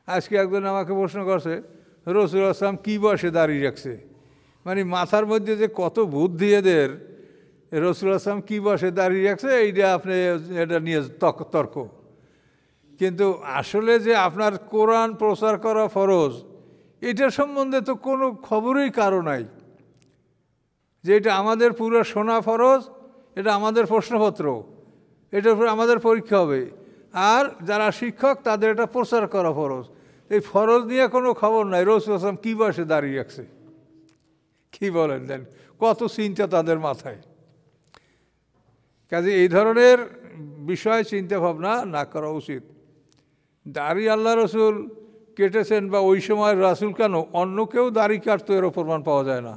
আজকে একজন আমাকে প্রশ্ন করছে রাসূল আসলাম কী বয়সে দাঁড়িয়ে রাখছে, মানে মাথার মধ্যে যে কত বুদ্ধি এদের, রাসূল আসলাম কী বয়সে দাঁড়িয়ে রাখছে এইটা আপনি এটা নিয়ে তর্ক। কিন্তু আসলে যে আপনার কোরআন প্রচার করা ফরজ, এটার সম্বন্ধে তো কোনো খবরই কারো নাই যে এটা আমাদের পুরো শোনা ফরজ, এটা আমাদের প্রশ্নপত্র, এটার উপরে আমাদের পরীক্ষা হবে, আর যারা শিক্ষক তাদের এটা প্রচার করা ফরজ। এই ফরজ নিয়ে কোনো খবর নাই রাসূল আসলাম কী বয়সে দাঁড়িয়ে রাখছে। কী বলেন দেন, কত চিন্তা তাদের মাথায়। কাজে এই ধরনের বিষয় চিন্তা ভাবনা না করা উচিত। দাড়ি আল্লাহ রসুল কেটেছেন বা ওই সময় রাসূল কেন, অন্য কেউ দাড়ি কাটতো এরও প্রমাণ পাওয়া যায় না।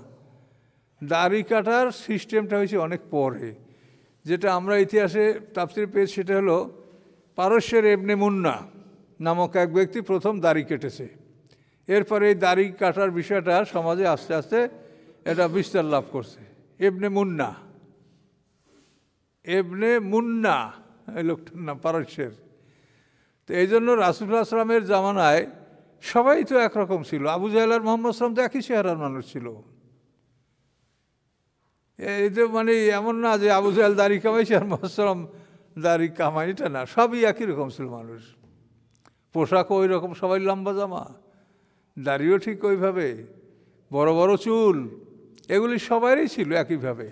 দাড়ি কাটার সিস্টেমটা হয়েছে অনেক পরে, যেটা আমরা ইতিহাসে তাফসীরে পেয়েছি সেটা হলো পারস্যের ইবনে মুন্না নামক এক ব্যক্তি প্রথম দাড়ি কেটেছে। এরপরে এই দাড়ি কাটার বিষয়টা সমাজে আস্তে আস্তে এটা বিস্তার লাভ করছে। ইবনে মুন্না এই লোকটার নাম পারস্যের। তো এই জন্য রাসূলুল্লাহ সাল্লাল্লাহু আলাইহি ওয়াসাল্লামের জামানায় সবাই তো একরকম ছিল। আবু জাহেল আর মুহাম্মদ সাল্লাম তো একই চেহারার মানুষ ছিল। এই তো মানে এমন না যে আবু জাহেল দাড়ি কামাইছে আর মুহাম্মদ সাল্লাম দাড়ি কামাই, এটা না, সবই একই রকম ছিল মানুষ। পোশাকও ওই রকম, সবাই লম্বা জামা, দাড়িও ঠিক ওইভাবে, বড় বড় চুল, এগুলি সবারই ছিল একইভাবে।